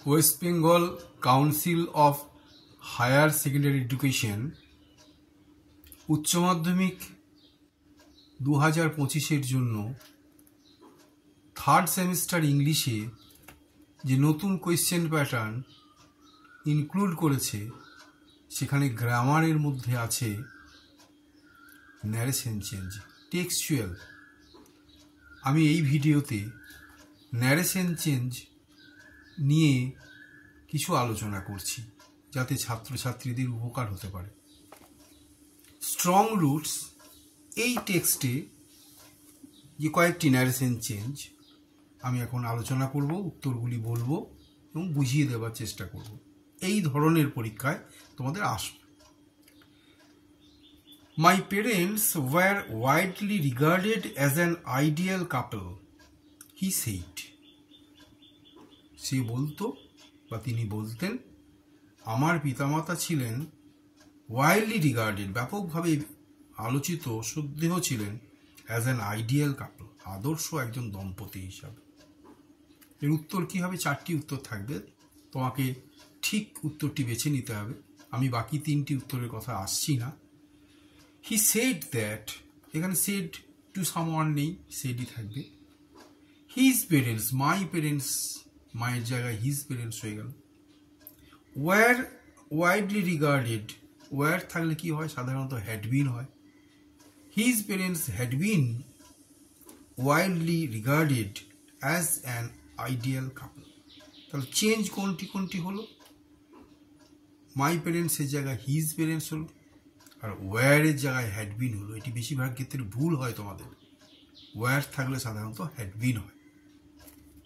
West Bengal Council of Higher Secondary Education উচ্চ মাধ্যমিক 2025-এর জন্য থার্ড সেমিস্টার ইংলিশে যে নতুন কোয়েশ্চেন প্যাটার্ন ইনক্লুড করেছে সেখানে গ্রামারের মধ্যে আছে ন্যারেশন চেঞ্জ, টেক্সচুয়াল। আমি এই ভিডিওতে ন্যারেশন চেঞ্জ নিয়ে কিছু আলোচনা করছি যাতে ছাত্রছাত্রীদের উপকার হতে পারে। স্ট্রং রুটস এই টেক্সটে যে কয়েকটি ন্যারেশন চেঞ্জ আমি এখন আলোচনা করব, উত্তরগুলি বলবো এবং বুঝিয়ে দেওয়ার চেষ্টা করব। এই ধরনের পরীক্ষায় তোমাদের আসবে। My parents were widely regarded as an ideal couple, he said. সে বলতো বা তিনি বলতেন, আমার পিতামাতা ছিলেন ওয়াইডলি রিগার্ডেড, ব্যাপকভাবে আলোচিত, শ্রদ্ধেয় ছিলেন অ্যাজ অ্যান আইডিয়াল কাপল, আদর্শ একজন দম্পতি হিসাবে। এর উত্তর কী হবে? 4টি উত্তর থাকবে, তোমাকে ঠিক উত্তরটি বেছে নিতে হবে। আমি বাকি 3টি উত্তরের কথা আসছি না। হি সেড দ্যাট, এখানে সেড টু সামওয়ান নেই, সেডই থাকবে। হিজ পেরেন্টস, মাই পেরেন্টস, মায়ের জায়গায় হিজ পেরেন্টস হয়ে গেল। ওয়ার ওয়াইডলি রিগার্ডেড, ওয়ার থাকলে কি হয়? সাধারণত হ্যাড বিন হয়। His parents had been widely regarded as an ideal কাপল। তাহলে চেঞ্জ কোনটি কোনটি হলো? মাই পেরেন্টসের জায়গায় হিজ পেরেন্টস হলো, আর ওয়ারের জায়গায় হ্যাড বিন হলো। এটি বেশিরভাগ ক্ষেত্রে ভুল হয় তোমাদের। ওয়ার থাকলে সাধারণত হ্যাড বিন হয়।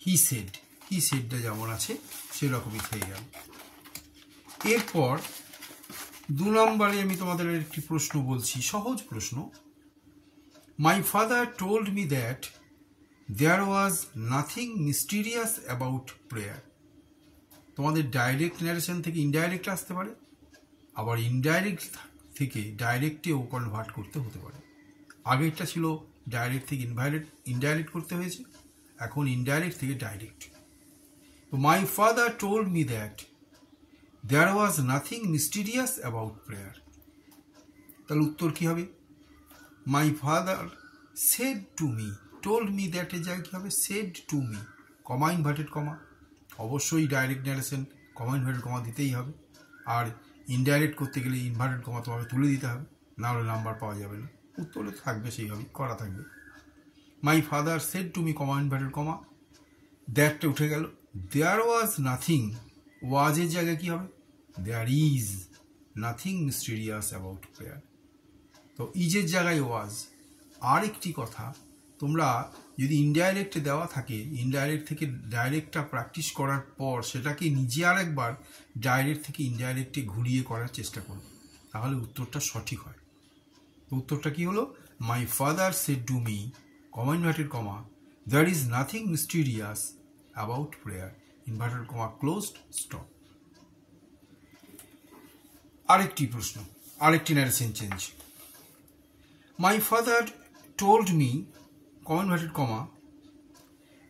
হি সেড, হি সেডটা যেমন আছে সেরকমই থেকে গেল। এরপর 2 নম্বরে আমি তোমাদের একটি প্রশ্ন বলছি, সহজ প্রশ্ন। My father told me that there was nothing mysterious about prayer. তোমাদের ডাইরেক্ট ন্যারেশন থেকে ইনডাইরেক্ট আসতে পারে, আবার ইনডাইরেক্ট থেকে ডাইরেক্টেও কনভার্ট করতে হতে পারে। আগেরটা ছিল ডাইরেক্ট থেকে ইনডাইরেক্ট করতে হয়েছে, এখন ইনডাইরেক্ট থেকে ডাইরেক্ট। তো my father told me that there was nothing mysterious about prayer. তাহলে উত্তর কী হবে? My father said to me, told me দ্যাটের জায়গায় কী হবে? Said to me, comma inverted comma. অবশ্যই direct narration comma inverted comma দিতেই হবে, আর ইনডাইরেক্ট করতে গেলে ইনভার্টেড কমা তোমাকে তুলে দিতে হবে, না হলে নাম্বার পাওয়া যাবে না। উত্তরে থাকবে সেইভাবেই করা থাকবে। My father said to me comma inverted comma, দ্যাটটা উঠে গেল। দেয়ার ওয়াজ নাথিং, ওয়াজের জায়গায় কী হবে? There is nothing mysterious about prayer. তো ইজের জায়গায় ওয়াজ। আর একটি কথা, তোমরা যদি ইনডাইরেক্টে দেওয়া থাকে, ইনডাইরেক্ট থেকে ডাইরেক্টটা প্র্যাকটিস করার পর সেটাকে নিজে আরেকবার ডাইরেক্ট থেকে ইনডাইরেক্টে ঘুরিয়ে করার চেষ্টা করবে, তাহলে উত্তরটা সঠিক হয়। তো উত্তরটা কি হলো? My father said to me, comma inverted comma, there is nothing mysterious about prayer, inverted comma closed, stop. আরেকটি প্রশ্ন, আরেকটি narration change. My father told me, comma inverted comma,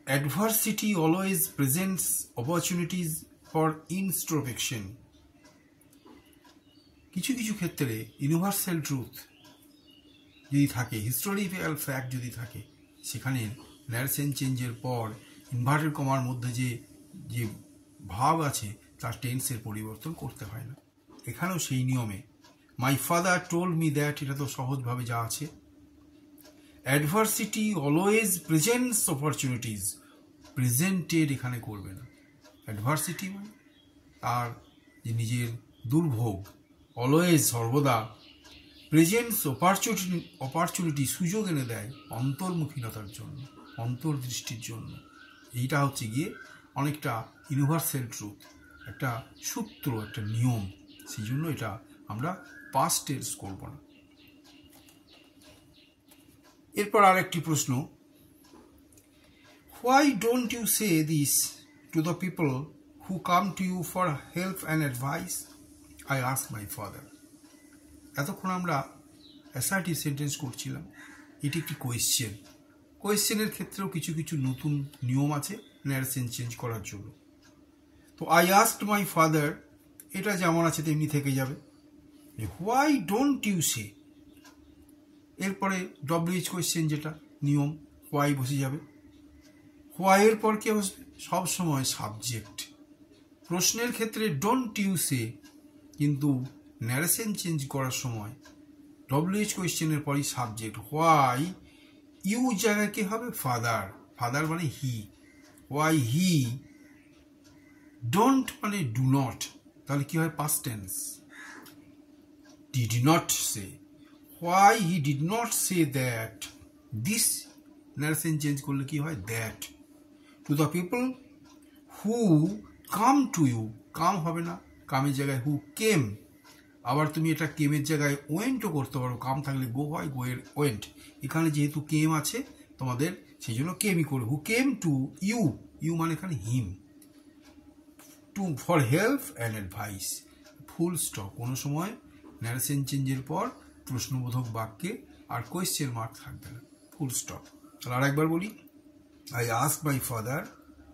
adversity always presents opportunities for introspection. কিছু কিছু ক্ষেত্রে universal truth যদি থাকে, historical fact যদি থাকে, সেখানে ন্যারেশন চেঞ্জের পর ইনভার্টেড কমার মধ্যে যে ভাব আছে তার টেন্সের পরিবর্তন করতে হয় না। এখানেও সেই নিয়মে মাই ফাদার টোল্ড মি দ্যাট, এটা তো সহজভাবে যা আছে। Adversity always presents opportunities, presented এখানে করবে না। অ্যাডভার্সিটি মানে তার যে নিজের দুর্ভোগ, অলওয়েজ সর্বদা, প্রেজেন্টস অপরচুনিটি সুযোগ এনে দেয় অন্তর্মুখীনতার জন্য, অন্তর্দৃষ্টির জন্য। এইটা হচ্ছে গিয়ে অনেকটা ইউনিভার্সাল ট্রুথ, একটা সূত্র, একটা নিয়ম। সেই জন্য এটা আমরা পাস্ট টেন্স করব না। এরপর আরেকটি প্রশ্ন, why don't you say this to the people who come to you for help and advice? I ask my father. এতক্ষণ আমরা অ্যাসার্টিভ সেন্টেন্স করছিলাম, এটি একটি কোয়েশ্চেন। কোয়েশ্চেনের ক্ষেত্রেও কিছু কিছু নতুন নিয়ম আছে ন্যারেশন চেঞ্জ করার জন্য। তো আই আস্কড মাই ফাদার, এটা যেমন আছে তেমনি থেকে যাবে। হোয়াই ডোন্ট ইউ সে, এরপরে ডব্লিউএইচ কোয়েশ্চেন যেটা নিয়ম, হোয়াই বসে যাবে। হোয়াইয়ের পর কি বসবে? সবসময় সাবজেক্ট। প্রশ্নের ক্ষেত্রে ডোন্ট ইউ সে, কিন্তু ন্যারেশন চেঞ্জ করার সময় ডব্লিউএইচ কোয়েশ্চেনের পরই সাবজেক্ট। হোয়াই, ইউ জায়গায় কি হবে? ফাদার। ফাদার মানে হি। হোয়াই হি ডোন্ট মানে ডু নট, তাহলে কি হয়? Past tense. Did not say, why he did not say that, this narration change করলে কি হয়? That. To the people who come to you, come হবে না, কামের জায়গায় হু কেম। আবার তুমি এটা কেমের জায়গায় ওয়েন্টও করতে পারো, কাম থাকলে গো হয়, গো এর ওয়েন্ট। এখানে যেহেতু কেম আছে তোমাদের, সেই জন্য কেমই করে। Who came to you, you মানে এখানে him, to for help and advice, full stop. কোনো সময় ন্যারেশন চেঞ্জের পর প্রশ্নবোধক বাক্যে আর কোয়েশ্চেন মার্ক থাকবে না, ফুল স্টপ। তাহলে আর একবার বলি, আই আস্ক মাই ফাদার,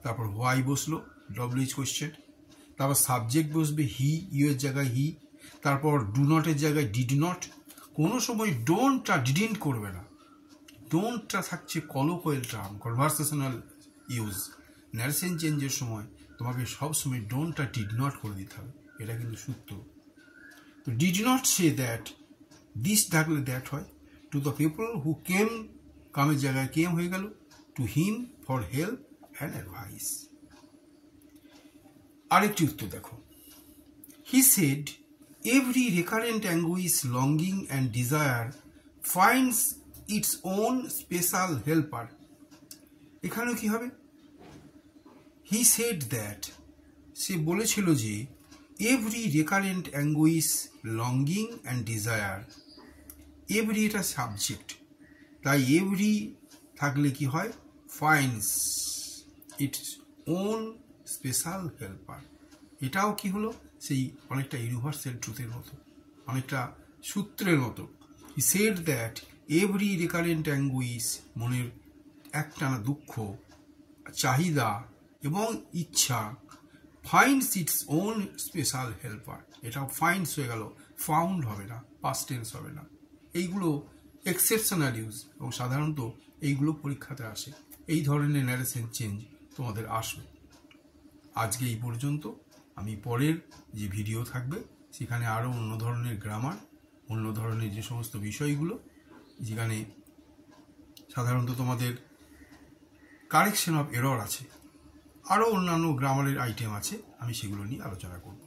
তারপর হোয়াই বসলো, ডব্লিউএইচ কোয়েশ্চেন, তারপর সাবজেক্ট বসবে হি, ইউ এর জায়গায় হি, তারপর ডু নটের জায়গায় ডিড নট। কোনো সময় ডোন্টটা ডিডেন্ট করবে না, ডোন্টটা থাকছে colloquial term, conversational use. Narration চেঞ্জের সময় তোমাকে সবসময় ডোন্টটা ডিড নট করে দিতে হবে, এটা কিন্তু সূত্র। তো did not say that, this থাকলে দ্যাট হয়। টু দ্য পিপল হু কেম, কামের জায়গায় কেম হয়ে গেল, to him for help and advice. আরেকটি উত্তর দেখো, he said every recurrent anguish, longing and desire finds its own special helper. এখানেও কি হবে? হি সেড দ্যাট, সে বলেছিল যে every recurrent anguish, longing and desire, every এটা সাবজেক্ট, তাই এভরি থাকলে কি হয়? Finds its own special helper. এটাও কি হলো? সেই অনেকটা ইউনিভার্সাল ট্রুথের মতো, অনেকটা সূত্রের মতো। He said that every recurrent anguish, মনের একটানা দুঃখ, চাহিদা এবং ইচ্ছা, finds its own special helper. এটাও ফাইন্ডস হয়ে গেল, ফাউন্ড হবে না, পাস্ট টেন্স হবে না। এইগুলো এক্সেপশনাল ইউজ, এবং সাধারণত এইগুলো পরীক্ষাতে আসে। এই ধরনের ন্যারেশন চেঞ্জ তোমাদের আসবে। আজকে এই পর্যন্ত। আমি পরের যে ভিডিও থাকবে সেখানে আরও অন্য ধরনের গ্রামার, অন্য ধরনের যে সমস্ত বিষয়গুলো, যেখানে সাধারণত তোমাদের কারেকশন অফ এরর আছে, আরও অন্যান্য গ্রামারের আইটেম আছে, আমি সেগুলো নিয়ে আলোচনা করব।